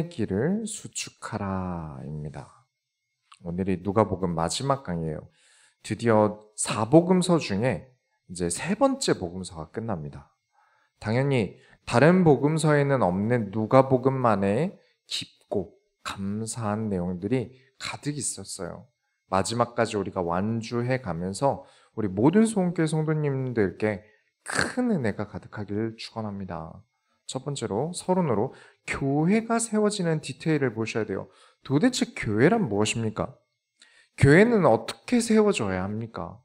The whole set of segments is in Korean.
길을 수축하라입니다. 오늘이 누가복음 마지막 강의예요. 드디어 사복음서 중에 이제 세 번째 복음서가 끝납니다. 당연히 다른 복음서에는 없는 누가복음만의 깊고 감사한 내용들이 가득 있었어요. 마지막까지 우리가 완주해 가면서 우리 모든 소원교회 성도님들께 큰 은혜가 가득하기를 축원합니다. 첫 번째로 서론으로 교회가 세워지는 디테일을 보셔야 돼요. 도대체 교회란 무엇입니까? 교회는 어떻게 세워져야 합니까?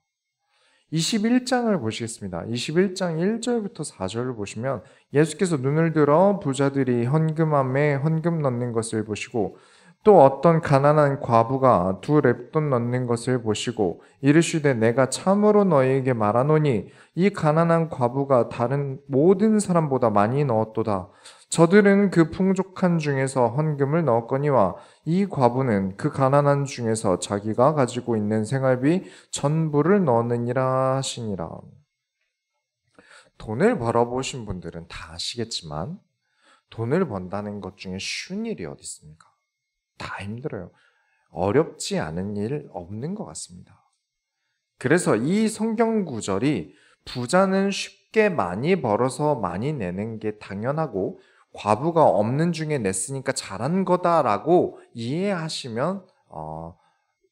21장을 보시겠습니다. 21장 1절부터 4절을 보시면 예수께서 눈을 들어 부자들이 헌금함에 헌금 넣는 것을 보시고 또 어떤 가난한 과부가 2 렙돈 넣는 것을 보시고 이르시되 내가 참으로 너희에게 말하노니 이 가난한 과부가 다른 모든 사람보다 많이 넣었도다. 저들은 그 풍족한 중에서 헌금을 넣었거니와 이 과부는 그 가난한 중에서 자기가 가지고 있는 생활비 전부를 넣느니라 하시니라. 돈을 벌어보신 분들은 다 아시겠지만 돈을 번다는 것 중에 쉬운 일이 어디 있습니까? 다 힘들어요. 어렵지 않은 일 없는 것 같습니다. 그래서 이 성경 구절이 부자는 쉽게 많이 벌어서 많이 내는 게 당연하고 과부가 없는 중에 냈으니까 잘한 거다라고 이해하시면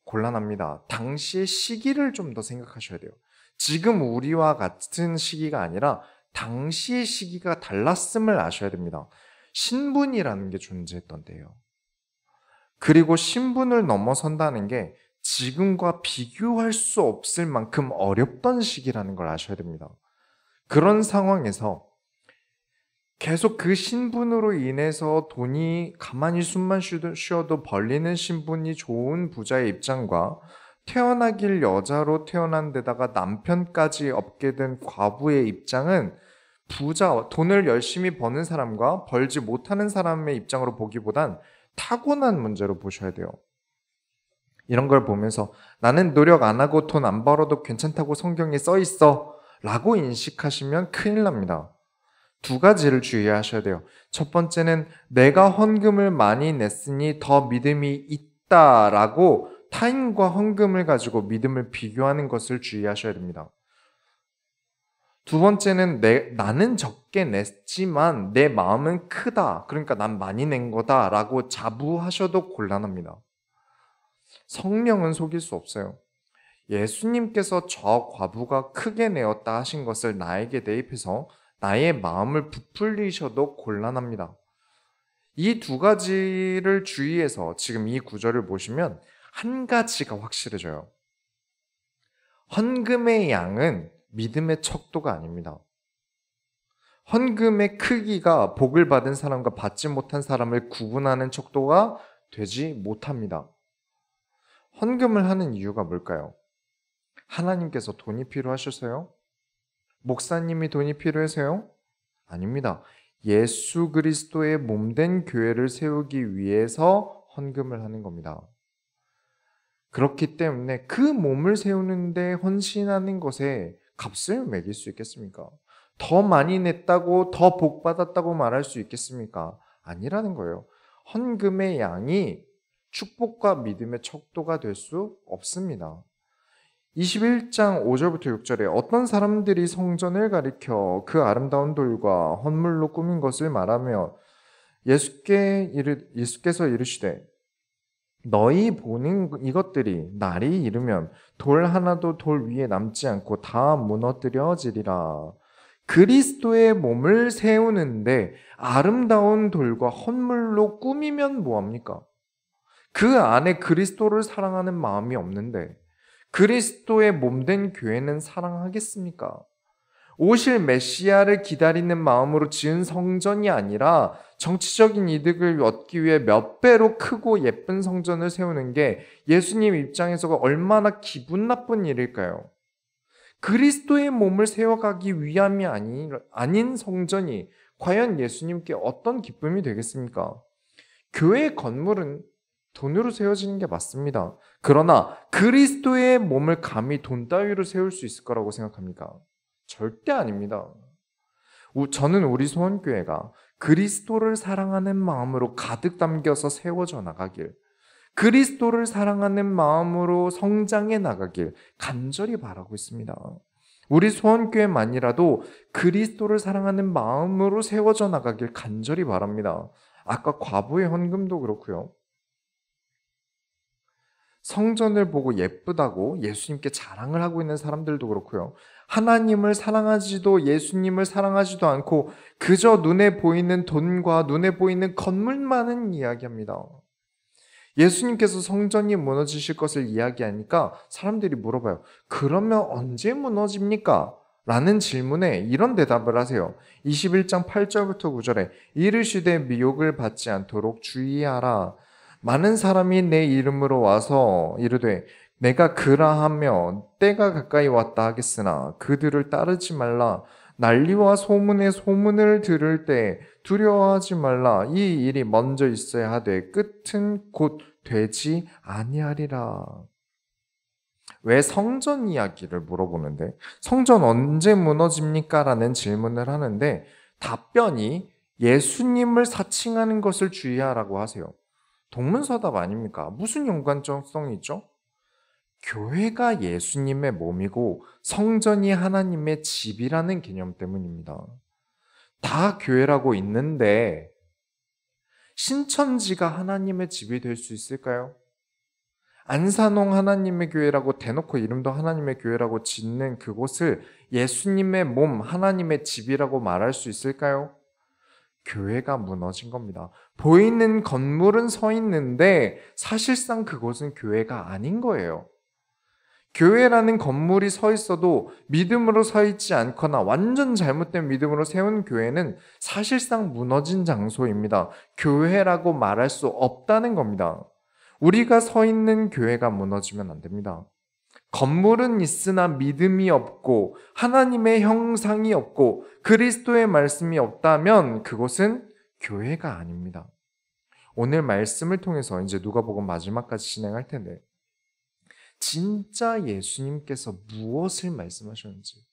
곤란합니다. 당시의 시기를 좀 더 생각하셔야 돼요. 지금 우리와 같은 시기가 아니라 당시의 시기가 달랐음을 아셔야 됩니다. 신분이라는 게 존재했던 때예요. 그리고 신분을 넘어선다는 게 지금과 비교할 수 없을 만큼 어렵던 시기라는 걸 아셔야 됩니다. 그런 상황에서 계속 그 신분으로 인해서 돈이 가만히 숨만 쉬어도 벌리는 신분이 좋은 부자의 입장과 태어나길 여자로 태어난 데다가 남편까지 얻게 된 과부의 입장은 돈을 열심히 버는 사람과 벌지 못하는 사람의 입장으로 보기보단 타고난 문제로 보셔야 돼요. 이런 걸 보면서 나는 노력 안 하고 돈 안 벌어도 괜찮다고 성경에 써 있어 라고 인식하시면 큰일 납니다. 2가지를 주의하셔야 돼요. 첫 번째는 내가 헌금을 많이 냈으니 더 믿음이 있다라고 타인과 헌금을 가지고 믿음을 비교하는 것을 주의하셔야 됩니다. 2번째는 나는 적게 냈지만 내 마음은 크다. 그러니까 난 많이 낸 거다 라고 자부하셔도 곤란합니다. 성령은 속일 수 없어요. 예수님께서 저 과부가 크게 내었다 하신 것을 나에게 대입해서 나의 마음을 부풀리셔도 곤란합니다. 이 2가지를 주의해서 지금 이 구절을 보시면 한 가지가 확실해져요. 헌금의 양은 믿음의 척도가 아닙니다. 헌금의 크기가 복을 받은 사람과 받지 못한 사람을 구분하는 척도가 되지 못합니다. 헌금을 하는 이유가 뭘까요? 하나님께서 돈이 필요하셔서요? 목사님이 돈이 필요해서요? 아닙니다. 예수 그리스도의 몸된 교회를 세우기 위해서 헌금을 하는 겁니다. 그렇기 때문에 그 몸을 세우는데 헌신하는 것에 값을 매길 수 있겠습니까? 더 많이 냈다고 더 복 받았다고 말할 수 있겠습니까? 아니라는 거예요. 헌금의 양이 축복과 믿음의 척도가 될 수 없습니다. 21장 5절부터 6절에 어떤 사람들이 성전을 가리켜 그 아름다운 돌과 헌물로 꾸민 것을 말하며 예수께서 이르시되 너희 보는 이것들이 날이 이르면 돌 하나도 돌 위에 남지 않고 다 무너뜨려지리라. 그리스도의 몸을 세우는데 아름다운 돌과 헌물로 꾸미면 뭐합니까? 그 안에 그리스도를 사랑하는 마음이 없는데 그리스도의 몸된 교회는 사랑하겠습니까? 오실 메시아를 기다리는 마음으로 지은 성전이 아니라 정치적인 이득을 얻기 위해 몇 배로 크고 예쁜 성전을 세우는 게 예수님 입장에서 얼마나 기분 나쁜 일일까요? 그리스도의 몸을 세워가기 위함이 아닌 성전이 과연 예수님께 어떤 기쁨이 되겠습니까? 교회 건물은 돈으로 세워지는 게 맞습니다. 그러나 그리스도의 몸을 감히 돈 따위로 세울 수 있을 거라고 생각합니까? 절대 아닙니다. 저는 우리 소원교회가 그리스도를 사랑하는 마음으로 가득 담겨서 세워져 나가길, 그리스도를 사랑하는 마음으로 성장해 나가길 간절히 바라고 있습니다. 우리 소원교회만이라도 그리스도를 사랑하는 마음으로 세워져 나가길 간절히 바랍니다. 아까 과부의 헌금도 그렇고요. 성전을 보고 예쁘다고 예수님께 자랑을 하고 있는 사람들도 그렇고요. 하나님을 사랑하지도 예수님을 사랑하지도 않고 그저 눈에 보이는 돈과 눈에 보이는 건물만은 이야기합니다. 예수님께서 성전이 무너지실 것을 이야기하니까 사람들이 물어봐요. 그러면 언제 무너집니까? 라는 질문에 이런 대답을 하세요. 21장 8절부터 9절에 이르시되 미혹을 받지 않도록 주의하라. 많은 사람이 내 이름으로 와서 이르되 내가 그라하며 때가 가까이 왔다 하겠으나 그들을 따르지 말라. 난리와 소문의 소문을 들을 때 두려워하지 말라. 이 일이 먼저 있어야 하되 끝은 곧 되지 아니하리라. 왜 성전 이야기를 물어보는데 성전 언제 무너집니까? 라는 질문을 하는데 답변이 예수님을 사칭하는 것을 주의하라고 하세요. 동문서답 아닙니까? 무슨 연관성이 있죠? 교회가 예수님의 몸이고 성전이 하나님의 집이라는 개념 때문입니다. 다 교회라고 있는데 신천지가 하나님의 집이 될 수 있을까요? 안산홍 하나님의 교회라고 대놓고 이름도 하나님의 교회라고 짓는 그곳을 예수님의 몸, 하나님의 집이라고 말할 수 있을까요? 교회가 무너진 겁니다. 보이는 건물은 서 있는데 사실상 그곳은 교회가 아닌 거예요. 교회라는 건물이 서 있어도 믿음으로 서 있지 않거나 완전 잘못된 믿음으로 세운 교회는 사실상 무너진 장소입니다. 교회라고 말할 수 없다는 겁니다. 우리가 서 있는 교회가 무너지면 안 됩니다. 건물은 있으나 믿음이 없고 하나님의 형상이 없고 그리스도의 말씀이 없다면 그곳은 교회가 아닙니다. 오늘 말씀을 통해서 이제 누가복음 마지막까지 진행할 텐데 진짜 예수님께서 무엇을 말씀하셨는지,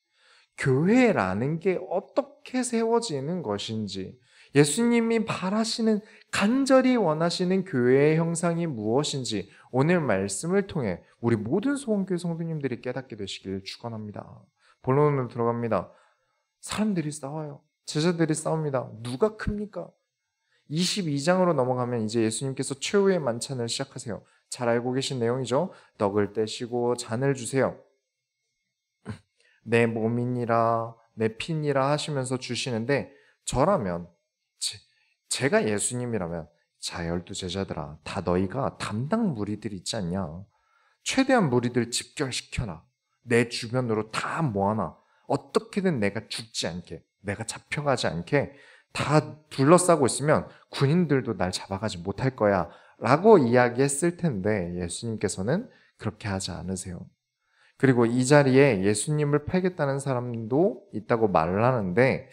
교회라는 게 어떻게 세워지는 것인지, 예수님이 바라시는 간절히 원하시는 교회의 형상이 무엇인지 오늘 말씀을 통해 우리 모든 소원교회 성도님들이 깨닫게 되시길 축원합니다. 본론으로 들어갑니다. 사람들이 싸워요. 제자들이 싸웁니다. 누가 큽니까? 22장으로 넘어가면 이제 예수님께서 최후의 만찬을 시작하세요. 잘 알고 계신 내용이죠. 떡을 떼시고 잔을 주세요. 내 몸이니라 내 피니라 하시면서 주시는데 저라면 제가 예수님이라면 자 12제자들아 다 너희가 담당 무리들 있지 않냐. 최대한 무리들 집결시켜라. 내 주변으로 다 모아놔. 어떻게든 내가 죽지 않게 내가 잡혀가지 않게 다 둘러싸고 있으면 군인들도 날 잡아가지 못할 거야 라고 이야기했을 텐데 예수님께서는 그렇게 하지 않으세요. 그리고 이 자리에 예수님을 팔겠다는 사람도 있다고 말을 하는데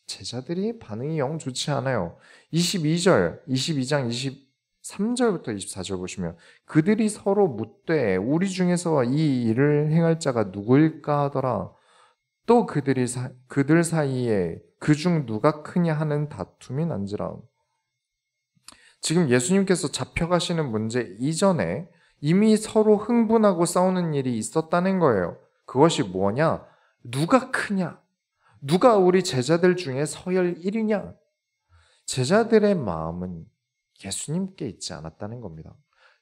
제자들이 반응이 영 좋지 않아요. 22장 23절부터 24절 보시면 그들이 서로 묻되 우리 중에서 이 일을 행할 자가 누구일까 하더라. 또 그들 사이에 그중 누가 크냐 하는 다툼이 난지라. 지금 예수님께서 잡혀가시는 문제 이전에 이미 서로 흥분하고 싸우는 일이 있었다는 거예요. 그것이 뭐냐? 누가 크냐? 누가 우리 제자들 중에 서열 1위냐? 제자들의 마음은 예수님께 있지 않았다는 겁니다.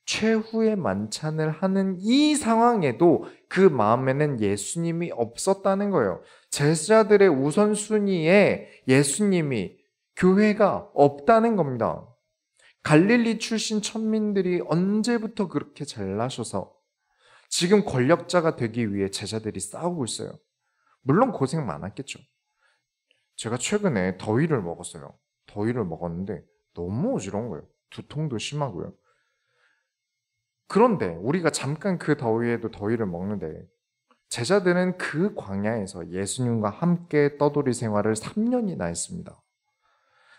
최후의 만찬을 하는 이 상황에도 그 마음에는 예수님이 없었다는 거예요. 제자들의 우선순위에 예수님이, 교회가 없다는 겁니다. 갈릴리 출신 천민들이 언제부터 그렇게 잘나셔서 지금 권력자가 되기 위해 제자들이 싸우고 있어요. 물론 고생 많았겠죠. 제가 최근에 더위를 먹었어요. 더위를 먹었는데 너무 어지러운 거예요. 두통도 심하고요. 그런데 우리가 잠깐 그 더위에도 더위를 먹는데 제자들은 그 광야에서 예수님과 함께 떠돌이 생활을 3년이나 했습니다.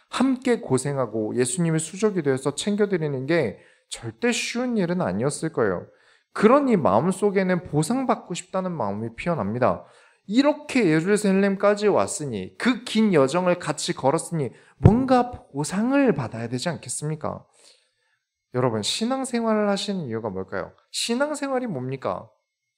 함께 고생하고 예수님의 수족이 되어서 챙겨드리는 게 절대 쉬운 일은 아니었을 거예요. 그러니 마음속에는 보상받고 싶다는 마음이 피어납니다. 이렇게 예루살렘까지 왔으니 그 긴 여정을 같이 걸었으니 뭔가 보상을 받아야 되지 않겠습니까? 여러분, 신앙생활을 하시는 이유가 뭘까요? 신앙생활이 뭡니까?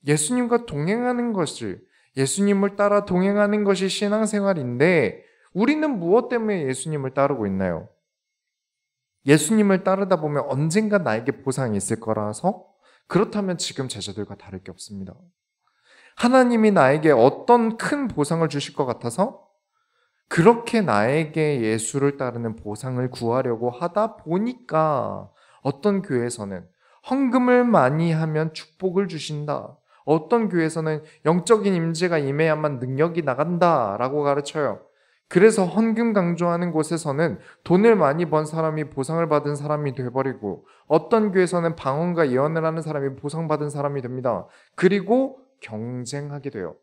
예수님과 동행하는 것을, 예수님을 따라 동행하는 것이 신앙생활인데 우리는 무엇 때문에 예수님을 따르고 있나요? 예수님을 따르다 보면 언젠가 나에게 보상이 있을 거라서? 그렇다면 지금 제자들과 다를 게 없습니다. 하나님이 나에게 어떤 큰 보상을 주실 것 같아서 그렇게 나에게 예수를 따르는 보상을 구하려고 하다 보니까 어떤 교회에서는 헌금을 많이 하면 축복을 주신다. 어떤 교회에서는 영적인 임재가 임해야만 능력이 나간다라고 가르쳐요. 그래서 헌금 강조하는 곳에서는 돈을 많이 번 사람이 보상을 받은 사람이 돼버리고 어떤 교회에서는 방언과 예언을 하는 사람이 보상받은 사람이 됩니다. 그리고 경쟁하게 돼요.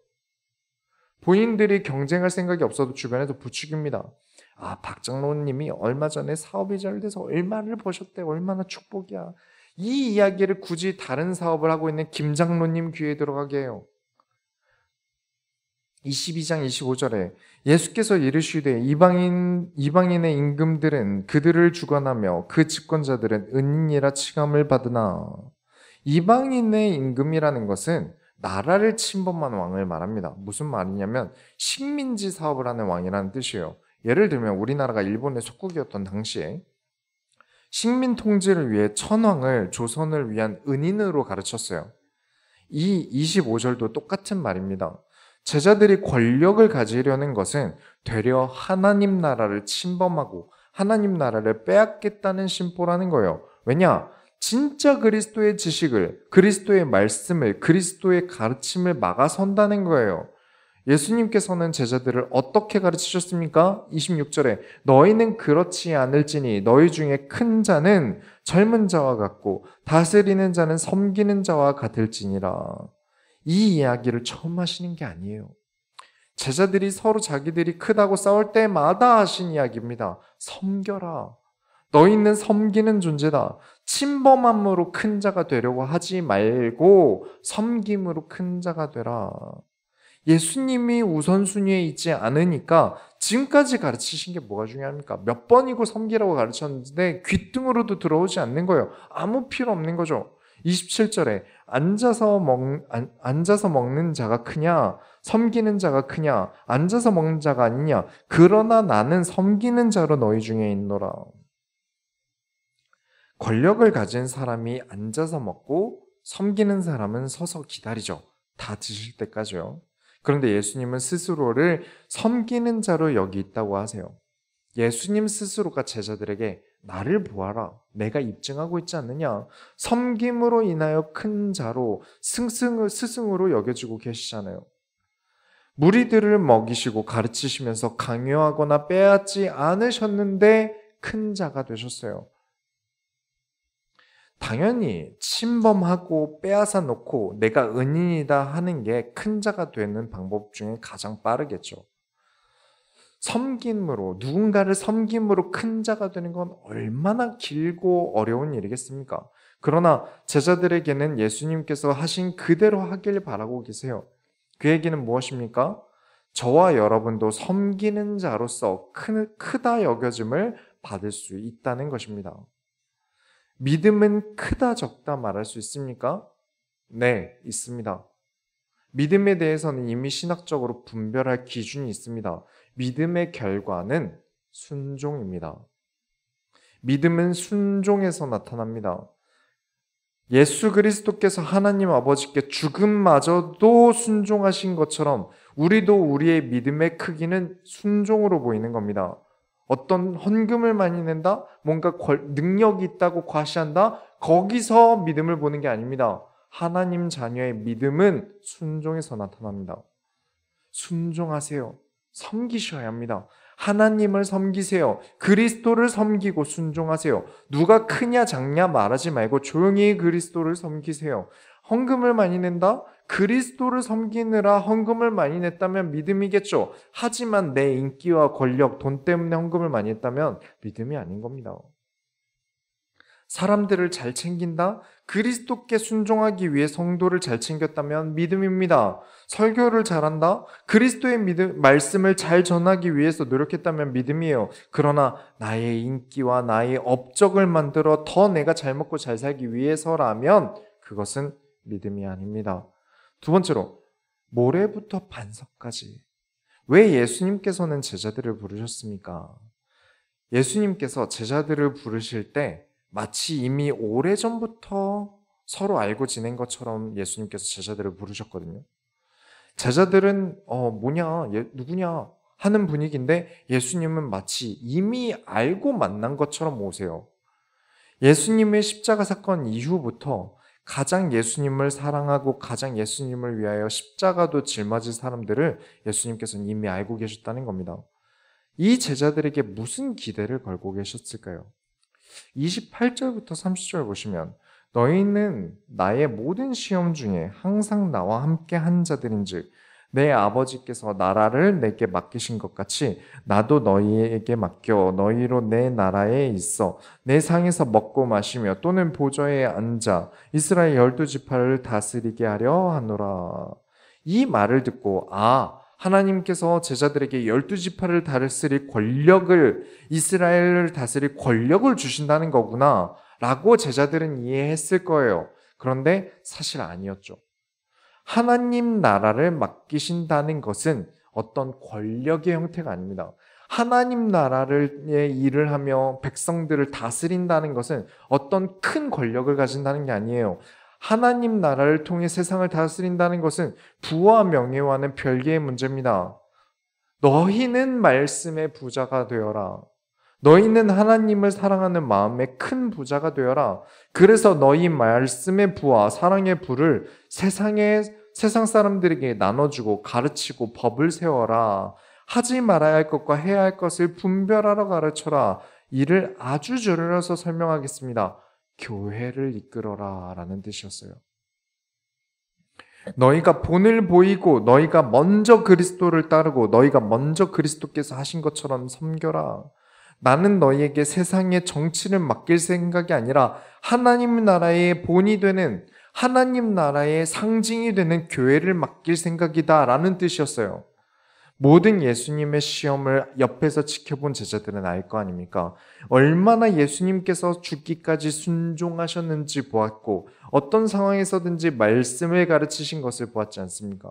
본인들이 경쟁할 생각이 없어도 주변에서 부추깁니다. 아, 박 장로님이 얼마 전에 사업이 잘 돼서 얼마를 버셨대. 얼마나 축복이야. 이 이야기를 굳이 다른 사업을 하고 있는 김 장로님 귀에 들어가게 해요. 22장 25절에 예수께서 이르시되 이방인의 임금들은 그들을 주관하며 그 집권자들은 은인이라 칭함을 받으나. 이방인의 임금이라는 것은 나라를 침범한 왕을 말합니다. 무슨 말이냐면 식민지 사업을 하는 왕이라는 뜻이에요. 예를 들면 우리나라가 일본의 속국이었던 당시에 식민 통제를 위해 천황을 조선을 위한 은인으로 가르쳤어요. 이 25절도 똑같은 말입니다. 제자들이 권력을 가지려는 것은 되려 하나님 나라를 침범하고 하나님 나라를 빼앗겠다는 심보라는 거예요. 왜냐? 진짜 그리스도의 지식을, 그리스도의 말씀을, 그리스도의 가르침을 막아선다는 거예요. 예수님께서는 제자들을 어떻게 가르치셨습니까? 26절에 너희는 그렇지 않을지니 너희 중에 큰 자는 젊은 자와 같고 다스리는 자는 섬기는 자와 같을지니라. 이 이야기를 처음 하시는 게 아니에요. 제자들이 서로 자기들이 크다고 싸울 때마다 하신 이야기입니다. 섬겨라. 너희는 섬기는 존재다. 침범함으로 큰 자가 되려고 하지 말고 섬김으로 큰 자가 되라. 예수님이 우선순위에 있지 않으니까 지금까지 가르치신 게 뭐가 중요합니까? 몇 번이고 섬기라고 가르쳤는데 귓등으로도 들어오지 않는 거예요. 아무 필요 없는 거죠. 27절에 앉아서 먹는 자가 크냐? 섬기는 자가 크냐? 앉아서 먹는 자가 아니냐? 그러나 나는 섬기는 자로 너희 중에 있노라. 권력을 가진 사람이 앉아서 먹고 섬기는 사람은 서서 기다리죠. 다 드실 때까지요. 그런데 예수님은 스스로를 섬기는 자로 여기 있다고 하세요. 예수님 스스로가 제자들에게 나를 보아라. 내가 입증하고 있지 않느냐. 섬김으로 인하여 큰 자로 스승으로 여겨지고 계시잖아요. 무리들을 먹이시고 가르치시면서 강요하거나 빼앗지 않으셨는데 큰 자가 되셨어요. 당연히 침범하고 빼앗아 놓고 내가 은인이다 하는 게 큰 자가 되는 방법 중에 가장 빠르겠죠. 섬김으로, 누군가를 섬김으로 큰 자가 되는 건 얼마나 길고 어려운 일이겠습니까? 그러나 제자들에게는 예수님께서 하신 그대로 하길 바라고 계세요. 그 얘기는 무엇입니까? 저와 여러분도 섬기는 자로서 크다 여겨짐을 받을 수 있다는 것입니다. 믿음은 크다 적다 말할 수 있습니까? 네, 있습니다. 믿음에 대해서는 이미 신학적으로 분별할 기준이 있습니다. 믿음의 결과는 순종입니다. 믿음은 순종에서 나타납니다. 예수 그리스도께서 하나님 아버지께 죽음마저도 순종하신 것처럼 우리도 우리의 믿음의 크기는 순종으로 보이는 겁니다. 어떤 헌금을 많이 낸다? 뭔가 능력이 있다고 과시한다? 거기서 믿음을 보는 게 아닙니다. 하나님 자녀의 믿음은 순종에서 나타납니다. 순종하세요. 섬기셔야 합니다. 하나님을 섬기세요. 그리스도를 섬기고 순종하세요. 누가 크냐 작냐 말하지 말고 조용히 그리스도를 섬기세요. 헌금을 많이 낸다? 그리스도를 섬기느라 헌금을 많이 냈다면 믿음이겠죠. 하지만 내 인기와 권력, 돈 때문에 헌금을 많이 했다면 믿음이 아닌 겁니다. 사람들을 잘 챙긴다? 그리스도께 순종하기 위해 성도를 잘 챙겼다면 믿음입니다. 설교를 잘한다? 그리스도의 말씀을 잘 전하기 위해서 노력했다면 믿음이에요. 그러나 나의 인기와 나의 업적을 만들어 더 내가 잘 먹고 잘 살기 위해서라면 그것은 믿음이 아닙니다. 두 번째로, 모래부터 반석까지. 왜 예수님께서는 제자들을 부르셨습니까? 예수님께서 제자들을 부르실 때 마치 이미 오래전부터 서로 알고 지낸 것처럼 예수님께서 제자들을 부르셨거든요. 제자들은 뭐냐, 누구냐 하는 분위기인데 예수님은 마치 이미 알고 만난 것처럼 오세요. 예수님의 십자가 사건 이후부터 가장 예수님을 사랑하고 가장 예수님을 위하여 십자가도 짊어질 사람들을 예수님께서는 이미 알고 계셨다는 겁니다. 이 제자들에게 무슨 기대를 걸고 계셨을까요? 28절부터 30절 보시면 너희는 나의 모든 시험 중에 항상 나와 함께 한 자들인즉 내 아버지께서 나라를 내게 맡기신 것 같이 나도 너희에게 맡겨 너희로 내 나라에 있어 내 상에서 먹고 마시며 또는 보좌에 앉아 이스라엘 12지파를 다스리게 하려 하노라. 이 말을 듣고 하나님께서 제자들에게 12지파를 다스릴 권력을, 이스라엘을 다스릴 권력을 주신다는 거구나 라고 제자들은 이해했을 거예요. 그런데 사실 아니었죠. 하나님 나라를 맡기신다는 것은 어떤 권력의 형태가 아닙니다. 하나님 나라의 일을 하며 백성들을 다스린다는 것은 어떤 큰 권력을 가진다는 게 아니에요. 하나님 나라를 통해 세상을 다스린다는 것은 부와 명예와는 별개의 문제입니다. 너희는 말씀의 부자가 되어라. 너희는 하나님을 사랑하는 마음의 큰 부자가 되어라. 그래서 너희 말씀의 부와 사랑의 부를 세상 사람들에게 나눠주고 가르치고 법을 세워라. 하지 말아야 할 것과 해야 할 것을 분별하러 가르쳐라. 이를 아주 줄여서 설명하겠습니다. 교회를 이끌어라 라는 뜻이었어요. 너희가 본을 보이고 너희가 먼저 그리스도를 따르고 너희가 먼저 그리스도께서 하신 것처럼 섬겨라. 나는 너희에게 세상의 정치를 맡길 생각이 아니라 하나님 나라의 본이 되는 하나님 나라의 상징이 되는 교회를 맡길 생각이다 라는 뜻이었어요. 모든 예수님의 시험을 옆에서 지켜본 제자들은 알 거 아닙니까? 얼마나 예수님께서 죽기까지 순종하셨는지 보았고 어떤 상황에서든지 말씀을 가르치신 것을 보았지 않습니까?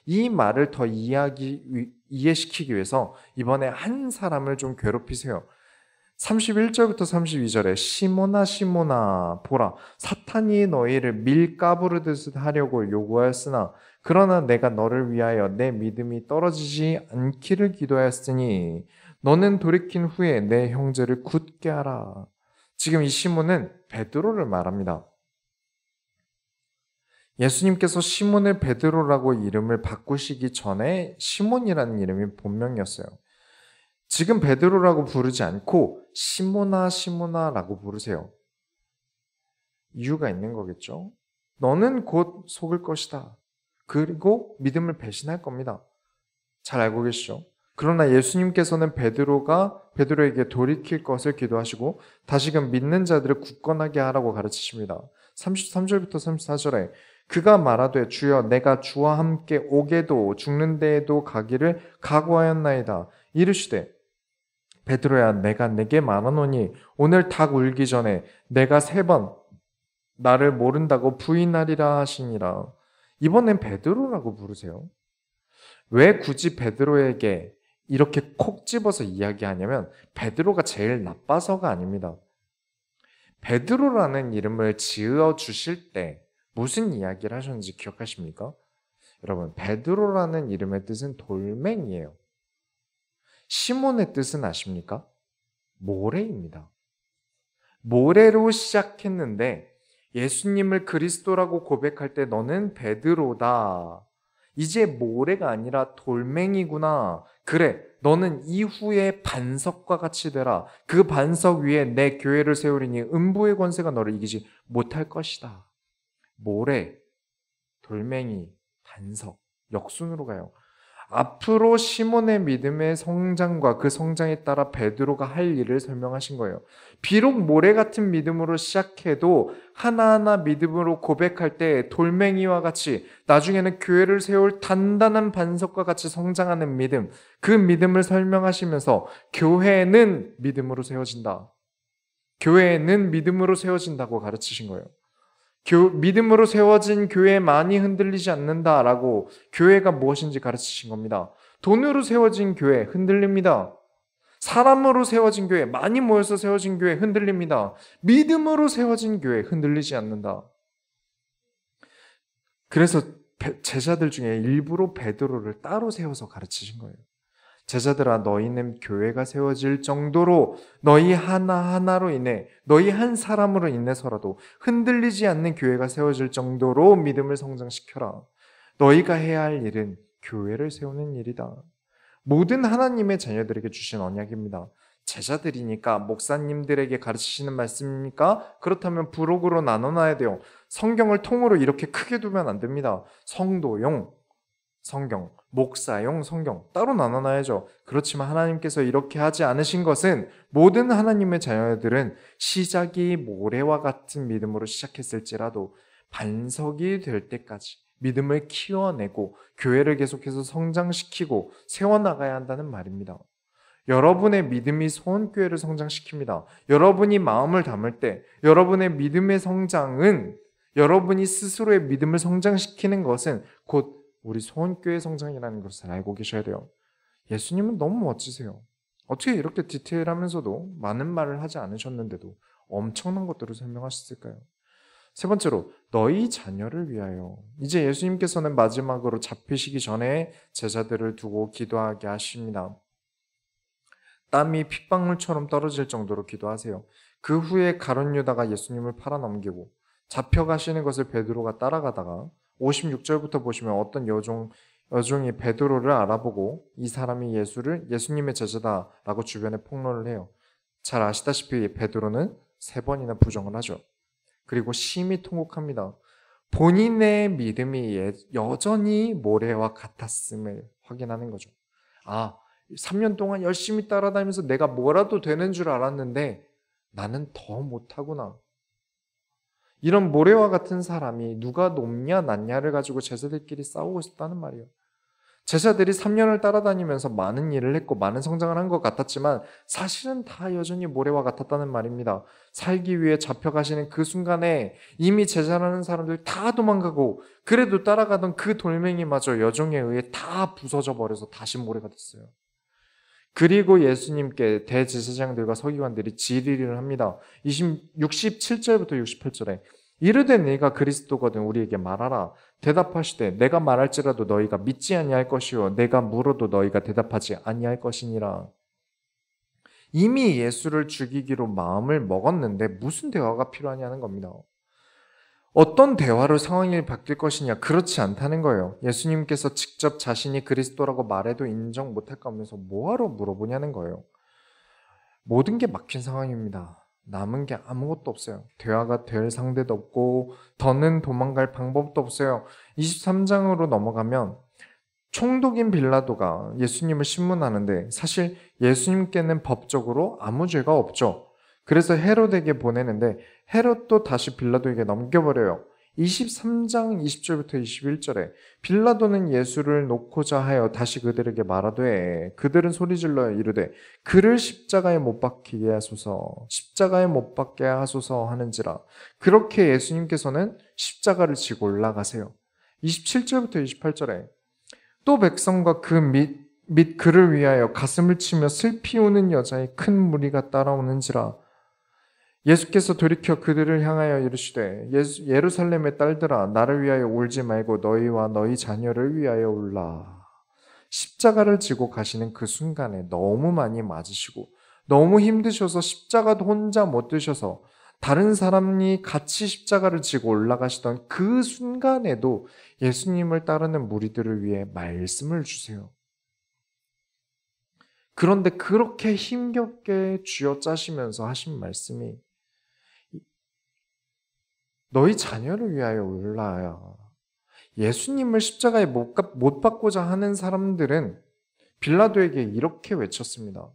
이 말을 더 이해시키기 위해서 이번에 한 사람을 좀 괴롭히세요. 31절부터 32절에 시몬아 시몬아 보라 사탄이 너희를 밀 까부르듯 하려고 요구하였으나 그러나 내가 너를 위하여 내 믿음이 떨어지지 않기를 기도하였으니 너는 돌이킨 후에 내 형제를 굳게 하라. 지금 이 시몬은 베드로를 말합니다. 예수님께서 시몬을 베드로라고 이름을 바꾸시기 전에 시몬이라는 이름이 본명이었어요. 지금 베드로라고 부르지 않고 시몬아 시몬아라고 부르세요. 이유가 있는 거겠죠. 너는 곧 속을 것이다. 그리고 믿음을 배신할 겁니다. 잘 알고 계시죠? 그러나 예수님께서는 베드로에게 돌이킬 것을 기도하시고 다시금 믿는 자들을 굳건하게 하라고 가르치십니다. 33절부터 34절에 그가 말하되 주여 내가 주와 함께 오게도 죽는 데에도 가기를 각오하였나이다. 이르시되 베드로야 내가 네게 말하노니 오늘 닭 울기 전에 내가 3번 나를 모른다고 부인하리라 하시니라. 이번엔 베드로라고 부르세요. 왜 굳이 베드로에게 이렇게 콕 집어서 이야기하냐면 베드로가 제일 나빠서가 아닙니다. 베드로라는 이름을 지어 주실 때 무슨 이야기를 하셨는지 기억하십니까? 여러분, 베드로라는 이름의 뜻은 돌멩이에요. 시몬의 뜻은 아십니까? 모래입니다. 모래로 시작했는데 예수님을 그리스도라고 고백할 때 너는 베드로다. 이제 모래가 아니라 돌멩이구나. 그래, 너는 이후에 반석과 같이 되라. 그 반석 위에 내 교회를 세우리니 음부의 권세가 너를 이기지 못할 것이다. 모래, 돌멩이, 반석, 역순으로 가요. 앞으로 시몬의 믿음의 성장과 그 성장에 따라 베드로가 할 일을 설명하신 거예요. 비록 모래 같은 믿음으로 시작해도 하나하나 믿음으로 고백할 때 돌멩이와 같이 나중에는 교회를 세울 단단한 반석과 같이 성장하는 믿음, 그 믿음을 설명하시면서 교회는 믿음으로 세워진다. 교회는 믿음으로 세워진다고 가르치신 거예요. 믿음으로 세워진 교회 많이 흔들리지 않는다라고 교회가 무엇인지 가르치신 겁니다. 돈으로 세워진 교회 흔들립니다. 사람으로 세워진 교회, 많이 모여서 세워진 교회 흔들립니다. 믿음으로 세워진 교회 흔들리지 않는다. 그래서 제자들 중에 일부러 베드로를 따로 세워서 가르치신 거예요. 제자들아, 너희는 교회가 세워질 정도로 너희 하나하나로 인해, 너희 한 사람으로 인해서라도 흔들리지 않는 교회가 세워질 정도로 믿음을 성장시켜라. 너희가 해야 할 일은 교회를 세우는 일이다. 모든 하나님의 자녀들에게 주신 언약입니다. 제자들이니까 목사님들에게 가르치시는 말씀입니까? 그렇다면 부록으로 나눠놔야 돼요. 성경을 통으로 이렇게 크게 두면 안 됩니다. 성도용 성경, 목사용 성경 따로 나눠놔야죠. 그렇지만 하나님께서 이렇게 하지 않으신 것은 모든 하나님의 자녀들은 시작이 모래와 같은 믿음으로 시작했을지라도 반석이 될 때까지 믿음을 키워내고 교회를 계속해서 성장시키고 세워나가야 한다는 말입니다. 여러분의 믿음이 소원교회를 성장시킵니다. 여러분이 마음을 담을 때 여러분의 믿음의 성장은, 여러분이 스스로의 믿음을 성장시키는 것은 곧 우리 소원교회 성장이라는 것을 알고 계셔야 돼요. 예수님은 너무 멋지세요. 어떻게 이렇게 디테일하면서도 많은 말을 하지 않으셨는데도 엄청난 것들을 설명하셨을까요? 세 번째로, 너희 자녀를 위하여. 이제 예수님께서는 마지막으로 잡히시기 전에 제자들을 두고 기도하게 하십니다. 땀이 핏방울처럼 떨어질 정도로 기도하세요. 그 후에 가룟 유다가 예수님을 팔아넘기고 잡혀가시는 것을 베드로가 따라가다가 56절부터 보시면 어떤 여종이 베드로를 알아보고 이 사람이 예수님의 제자다라고 주변에 폭로를 해요. 잘 아시다시피 베드로는 3번이나 부정을 하죠. 그리고 심히 통곡합니다. 본인의 믿음이 여전히 모래와 같았음을 확인하는 거죠. 3년 동안 열심히 따라다니면서 내가 뭐라도 되는 줄 알았는데 나는 더 못하구나. 이런 모래와 같은 사람이 누가 높냐 낮냐를 가지고 제자들끼리 싸우고 있었다는 말이에요. 제자들이 3년을 따라다니면서 많은 일을 했고 많은 성장을 한 것 같았지만 사실은 다 여전히 모래와 같았다는 말입니다. 살기 위해 잡혀가시는 그 순간에 이미 제자라는 사람들이 다 도망가고 그래도 따라가던 그 돌멩이마저 여종에 의해 다 부서져 버려서 다시 모래가 됐어요. 그리고 예수님께 대제사장들과 서기관들이 질의를 합니다. 67절부터 68절에 이르되 네가 그리스도거든 우리에게 말하라. 대답하시되 내가 말할지라도 너희가 믿지 아니할 것이요 내가 물어도 너희가 대답하지 아니할 것이니라. 이미 예수를 죽이기로 마음을 먹었는데 무슨 대화가 필요하냐는 겁니다. 어떤 대화로 상황이 바뀔 것이냐, 그렇지 않다는 거예요. 예수님께서 직접 자신이 그리스도라고 말해도 인정 못할 거면서 뭐하러 물어보냐는 거예요. 모든 게 막힌 상황입니다. 남은 게 아무것도 없어요. 대화가 될 상대도 없고 더는 도망갈 방법도 없어요. 23장으로 넘어가면 총독인 빌라도가 예수님을 신문하는데 사실 예수님께는 법적으로 아무 죄가 없죠. 그래서 헤롯에게 보내는데 헤롯도 다시 빌라도에게 넘겨버려요. 23장 20절부터 21절에 빌라도는 예수를 놓고자 하여 다시 그들에게 말하되 그들은 소리질러 이르되 그를 십자가에 못 박히게 하소서, 십자가에 못 박게 하소서 하는지라. 그렇게 예수님께서는 십자가를 지고 올라가세요. 27절부터 28절에 또 백성과 그 및 그를 위하여 가슴을 치며 슬피 우는 여자의 큰 무리가 따라오는지라. 예수께서 돌이켜 그들을 향하여 이르시되 예루살렘의 딸들아 나를 위하여 울지 말고 너희와 너희 자녀를 위하여 울라. 십자가를 지고 가시는 그 순간에 너무 많이 맞으시고 너무 힘드셔서 십자가도 혼자 못 드셔서 다른 사람이 같이 십자가를 지고 올라가시던 그 순간에도 예수님을 따르는 무리들을 위해 말씀을 주세요. 그런데 그렇게 힘겹게 쥐어짜시면서 하신 말씀이 너희 자녀를 위하여 울라야. 예수님을 십자가에 못 박고자 하는 사람들은 빌라도에게 이렇게 외쳤습니다.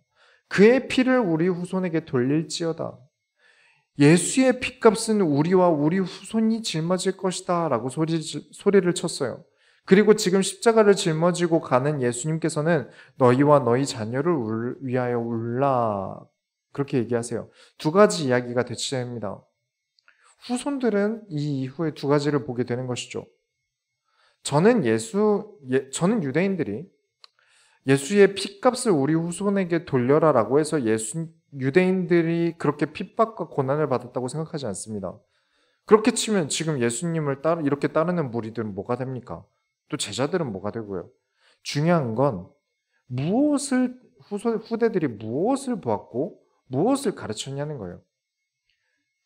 그의 피를 우리 후손에게 돌릴지어다. 예수의 피값은 우리와 우리 후손이 짊어질 것이다 라고 소리를 쳤어요. 그리고 지금 십자가를 짊어지고 가는 예수님께서는 너희와 너희 자녀를 위하여 울라 그렇게 얘기하세요. 두 가지 이야기가 대치됩니다. 후손들은 이 이후에 두 가지를 보게 되는 것이죠. 저는 유대인들이 예수의 피값을 우리 후손에게 돌려라라고 해서 유대인들이 그렇게 핍박과 고난을 받았다고 생각하지 않습니다. 그렇게 치면 지금 예수님을 이렇게 따르는 무리들은 뭐가 됩니까? 또 제자들은 뭐가 되고요? 중요한 건 후대들이 무엇을 보았고 무엇을 가르쳤냐는 거예요.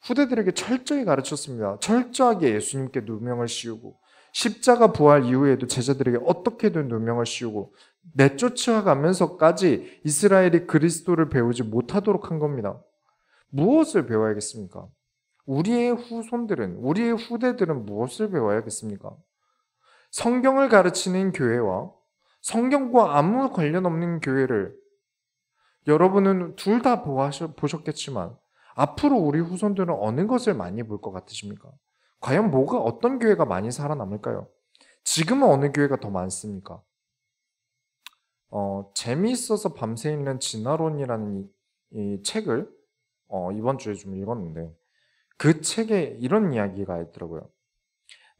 후대들에게 철저히 가르쳤습니다. 철저하게 예수님께 누명을 씌우고 십자가 부활 이후에도 제자들에게 어떻게든 누명을 씌우고 내쫓아가면서까지 이스라엘이 그리스도를 배우지 못하도록 한 겁니다. 무엇을 배워야겠습니까? 우리의 후대들은 무엇을 배워야겠습니까? 성경을 가르치는 교회와 성경과 아무 관련 없는 교회를 여러분은 둘 다 보셨겠지만 앞으로 우리 후손들은 어느 것을 많이 볼 것 같으십니까? 과연 어떤 교회가 많이 살아남을까요? 지금은 어느 교회가 더 많습니까? 재미있어서 밤새 읽는 진화론이라는 이 책을 이번 주에 좀 읽었는데 그 책에 이런 이야기가 있더라고요.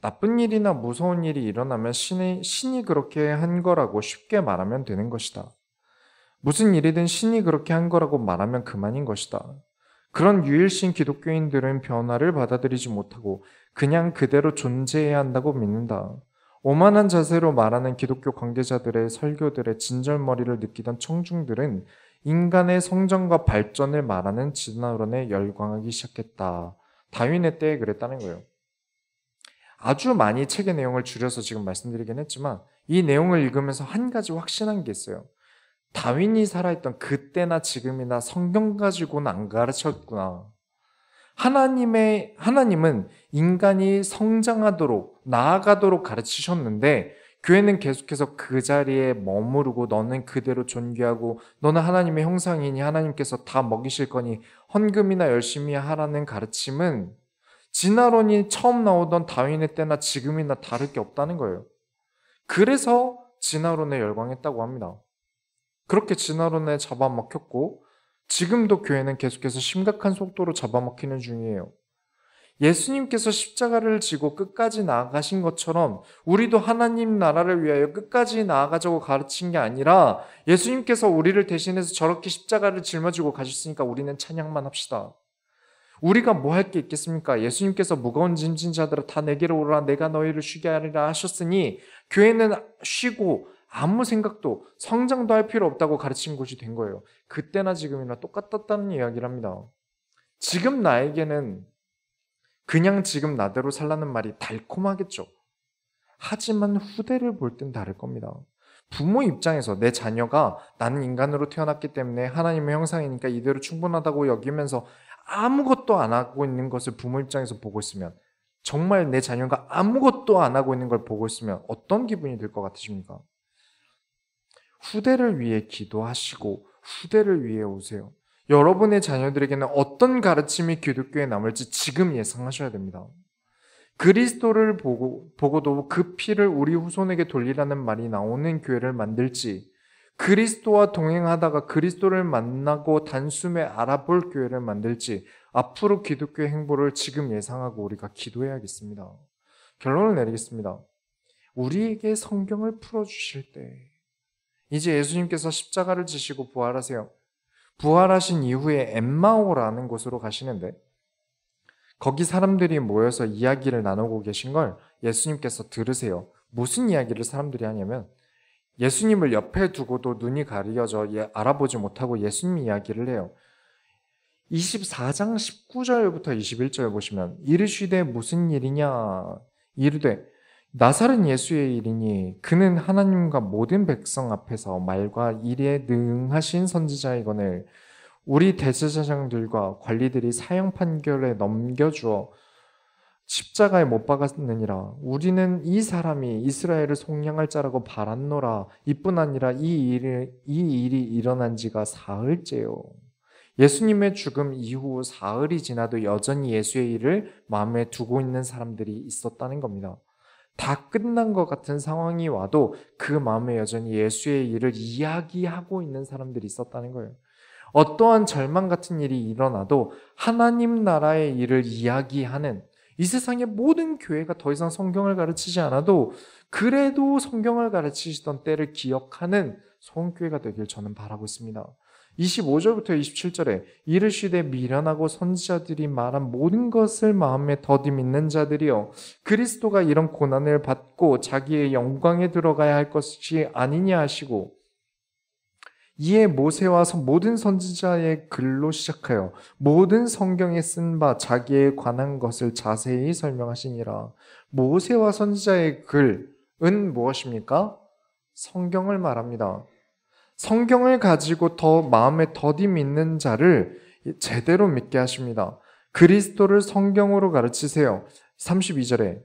나쁜 일이나 무서운 일이 일어나면 신이 그렇게 한 거라고 쉽게 말하면 되는 것이다. 무슨 일이든 신이 그렇게 한 거라고 말하면 그만인 것이다. 그런 유일신 기독교인들은 변화를 받아들이지 못하고 그냥 그대로 존재해야 한다고 믿는다. 오만한 자세로 말하는 기독교 관계자들의 설교들의 진절머리를 느끼던 청중들은 인간의 성장과 발전을 말하는 진화론에 열광하기 시작했다. 다윈의 때에 그랬다는 거예요. 아주 많이 책의 내용을 줄여서 지금 말씀드리긴 했지만 이 내용을 읽으면서 한 가지 확신한 게 있어요. 다윈이 살아있던 그때나 지금이나 성경 가지고는 안 가르쳤구나. 하나님은 인간이 성장하도록 나아가도록 가르치셨는데 교회는 계속해서 그 자리에 머무르고 너는 그대로 존귀하고 너는 하나님의 형상이니 하나님께서 다 먹이실 거니 헌금이나 열심히 하라는 가르침은 진화론이 처음 나오던 다윈의 때나 지금이나 다를 게 없다는 거예요. 그래서 진화론에 열광했다고 합니다. 그렇게 진화론에 잡아먹혔고 지금도 교회는 계속해서 심각한 속도로 잡아먹히는 중이에요. 예수님께서 십자가를 지고 끝까지 나아가신 것처럼 우리도 하나님 나라를 위하여 끝까지 나아가자고 가르친 게 아니라 예수님께서 우리를 대신해서 저렇게 십자가를 짊어지고 가셨으니까 우리는 찬양만 합시다. 우리가 뭐 할 게 있겠습니까? 예수님께서 무거운 짐진 자들아 다 내게로 오라 내가 너희를 쉬게 하리라 하셨으니 교회는 쉬고 아무 생각도 성장도 할 필요 없다고 가르친 곳이 된 거예요. 그때나 지금이나 똑같았다는 이야기를 합니다. 지금 나에게는 그냥 지금 나대로 살라는 말이 달콤하겠죠. 하지만 후대를 볼 땐 다를 겁니다. 부모 입장에서 내 자녀가 나는 인간으로 태어났기 때문에 하나님의 형상이니까 이대로 충분하다고 여기면서 아무것도 안 하고 있는 것을 부모 입장에서 보고 있으면 정말 내 자녀가 아무것도 안 하고 있는 걸 보고 있으면 어떤 기분이 들 것 같으십니까? 후대를 위해 기도하시고 후대를 위해 오세요. 여러분의 자녀들에게는 어떤 가르침이 기독교에 남을지 지금 예상하셔야 됩니다. 그리스도를 보고도 그 피를 우리 후손에게 돌리라는 말이 나오는 교회를 만들지 그리스도와 동행하다가 그리스도를 만나고 단숨에 알아볼 교회를 만들지 앞으로 기독교의 행보를 지금 예상하고 우리가 기도해야겠습니다. 결론을 내리겠습니다. 우리에게 성경을 풀어주실 때 이제 예수님께서 십자가를 지시고 부활하세요. 부활하신 이후에 엠마오라는 곳으로 가시는데 거기 사람들이 모여서 이야기를 나누고 계신 걸 예수님께서 들으세요. 무슨 이야기를 사람들이 하냐면 예수님을 옆에 두고도 눈이 가려져 알아보지 못하고 예수님 이야기를 해요. 24장 19절부터 21절 보시면 이르시되 무슨 일이냐 이르되 나사렛 예수의 일이니 그는 하나님과 모든 백성 앞에서 말과 일에 능하신 선지자이거늘 우리 대제사장들과 관리들이 사형 판결에 넘겨주어 십자가에 못 박았느니라. 우리는 이 사람이 이스라엘을 속량할 자라고 바랐노라. 이뿐 아니라 이 일이 일어난 지가 사흘째요. 예수님의 죽음 이후 사흘이 지나도 여전히 예수의 일을 마음에 두고 있는 사람들이 있었다는 겁니다. 다 끝난 것 같은 상황이 와도 그 마음에 여전히 예수의 일을 이야기하고 있는 사람들이 있었다는 거예요. 어떠한 절망 같은 일이 일어나도 하나님 나라의 일을 이야기하는, 이 세상의 모든 교회가 더 이상 성경을 가르치지 않아도 그래도 성경을 가르치시던 때를 기억하는 소원교회가 되길 저는 바라고 있습니다. 25절부터 27절에 이르시되 미련하고 선지자들이 말한 모든 것을 마음에 더디 믿는 자들이여, 그리스도가 이런 고난을 받고 자기의 영광에 들어가야 할 것이 아니냐 하시고, 이에 모세와 모든 선지자의 글로 시작하여 모든 성경에 쓴 바 자기에 관한 것을 자세히 설명하시니라. 모세와 선지자의 글은 무엇입니까? 성경을 말합니다. 성경을 가지고 더 마음에 더디 믿는 자를 제대로 믿게 하십니다. 그리스도를 성경으로 가르치세요. 32절에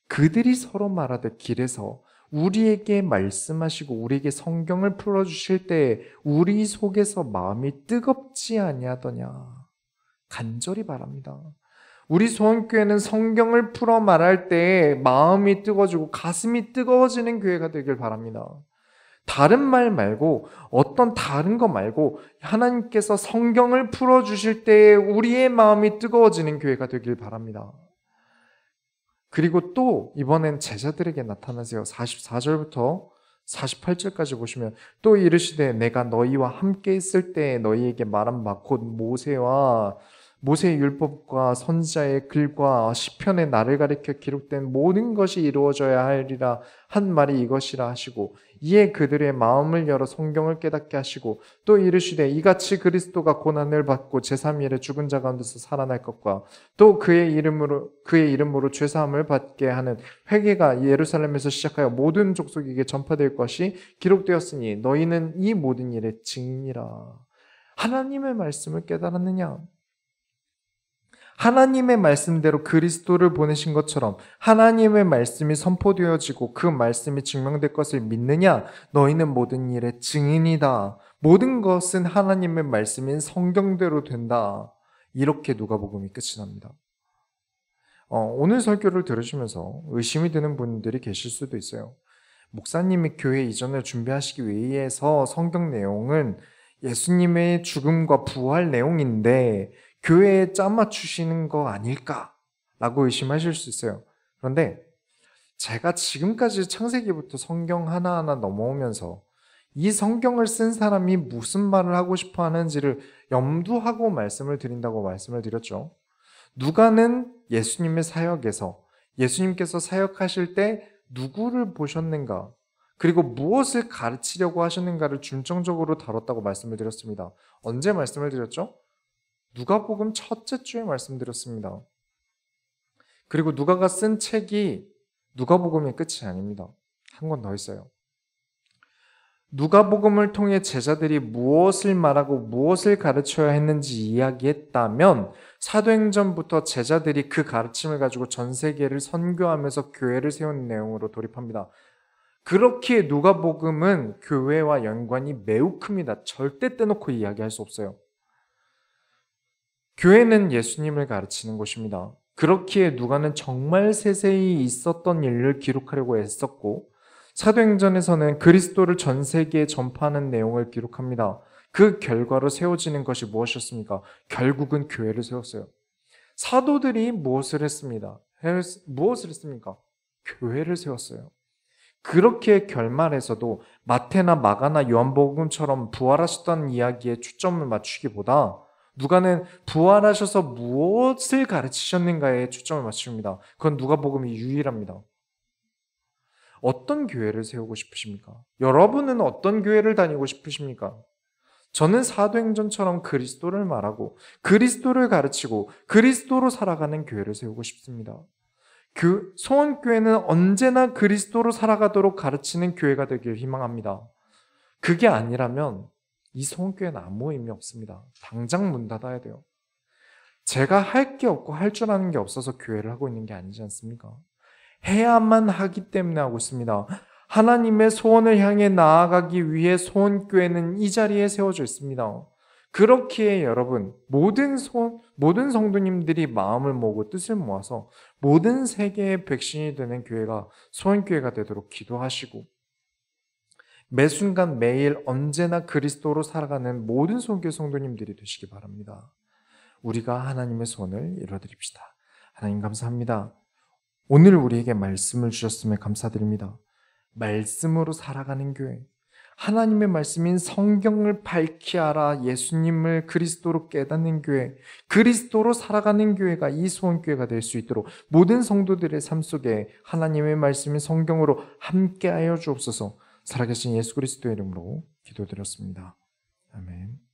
그들이 서로 말하되 길에서 우리에게 말씀하시고 우리에게 성경을 풀어주실 때에 우리 속에서 마음이 뜨겁지 아니하더냐. 간절히 바랍니다. 우리 소원교회는 성경을 풀어 말할 때에 마음이 뜨거워지고 가슴이 뜨거워지는 교회가 되길 바랍니다. 다른 말 말고, 어떤 다른 거 말고 하나님께서 성경을 풀어주실 때에 우리의 마음이 뜨거워지는 교회가 되길 바랍니다. 그리고 또 이번엔 제자들에게 나타나세요. 44절부터 48절까지 보시면 또 이르시되 내가 너희와 함께 있을 때에 너희에게 말한 바 곧 모세의 율법과 선지자의 글과 시편의 나를 가리켜 기록된 모든 것이 이루어져야 하리라 한 말이 이것이라 하시고, 이에 그들의 마음을 열어 성경을 깨닫게 하시고, 또 이르시되 이같이 그리스도가 고난을 받고 제3일에 죽은 자 가운데서 살아날 것과 또 그의 이름으로 죄사함을 받게 하는 회개가 예루살렘에서 시작하여 모든 족속에게 전파될 것이 기록되었으니 너희는 이 모든 일의 증인이라. 하나님의 말씀을 깨달았느냐? 하나님의 말씀대로 그리스도를 보내신 것처럼 하나님의 말씀이 선포되어지고 그 말씀이 증명될 것을 믿느냐? 너희는 모든 일의 증인이다. 모든 것은 하나님의 말씀인 성경대로 된다. 이렇게 누가복음이 끝이 납니다. 오늘 설교를 들으시면서 의심이 드는 분들이 계실 수도 있어요. 목사님이 교회 이전을 준비하시기 위해서 성경 내용은 예수님의 죽음과 부활 내용인데 교회에 짜맞추시는 거 아닐까라고 의심하실 수 있어요. 그런데 제가 지금까지 창세기부터 성경 하나하나 넘어오면서 이 성경을 쓴 사람이 무슨 말을 하고 싶어 하는지를 염두하고 말씀을 드린다고 말씀을 드렸죠. 누가는 예수님의 사역에서 예수님께서 사역하실 때 누구를 보셨는가, 그리고 무엇을 가르치려고 하셨는가를 중점적으로 다뤘다고 말씀을 드렸습니다. 언제 말씀을 드렸죠? 누가복음 첫째 주에 말씀드렸습니다. 그리고 누가가 쓴 책이 누가복음의 끝이 아닙니다. 한 권 더 있어요. 누가복음을 통해 제자들이 무엇을 말하고 무엇을 가르쳐야 했는지 이야기했다면 사도행전부터 제자들이 그 가르침을 가지고 전 세계를 선교하면서 교회를 세운 내용으로 돌입합니다. 그렇기에 누가복음은 교회와 연관이 매우 큽니다. 절대 떼놓고 이야기할 수 없어요. 교회는 예수님을 가르치는 곳입니다. 그렇기에 누가는 정말 세세히 있었던 일을 기록하려고 애썼고, 사도행전에서는 그리스도를 전 세계에 전파하는 내용을 기록합니다. 그 결과로 세워지는 것이 무엇이었습니까? 결국은 교회를 세웠어요. 사도들이 무엇을 했습니까? 교회를 세웠어요. 그렇게 결말에서도 마태나 마가나 요한복음처럼 부활하셨다는 이야기에 초점을 맞추기보다 누가는 부활하셔서 무엇을 가르치셨는가에 초점을 맞춥니다. 그건 누가복음이 유일합니다. 어떤 교회를 세우고 싶으십니까? 여러분은 어떤 교회를 다니고 싶으십니까? 저는 사도행전처럼 그리스도를 말하고 그리스도를 가르치고 그리스도로 살아가는 교회를 세우고 싶습니다. 소원교회는 언제나 그리스도로 살아가도록 가르치는 교회가 되길 희망합니다. 그게 아니라면 이 소원교회는 아무 의미 없습니다. 당장 문 닫아야 돼요. 제가 할 게 없고 할 줄 아는 게 없어서 교회를 하고 있는 게 아니지 않습니까? 해야만 하기 때문에 하고 있습니다. 하나님의 소원을 향해 나아가기 위해 소원교회는 이 자리에 세워져 있습니다. 그렇기에 여러분, 모든 성도님들이 마음을 모으고 뜻을 모아서 모든 세계의 백신이 되는 교회가 소원교회가 되도록 기도하시고, 매 순간 매일 언제나 그리스도로 살아가는 모든 소원교회 성도님들이 되시기 바랍니다. 우리가 하나님의 소원을 이뤄드립시다. 하나님 감사합니다. 오늘 우리에게 말씀을 주셨음에 감사드립니다. 말씀으로 살아가는 교회, 하나님의 말씀인 성경을 밝히 알아 예수님을 그리스도로 깨닫는 교회, 그리스도로 살아가는 교회가 이 소원교회가 될 수 있도록 모든 성도들의 삶 속에 하나님의 말씀인 성경으로 함께하여 주옵소서. 살아계신 예수 그리스도의 이름으로 기도드렸습니다. 아멘.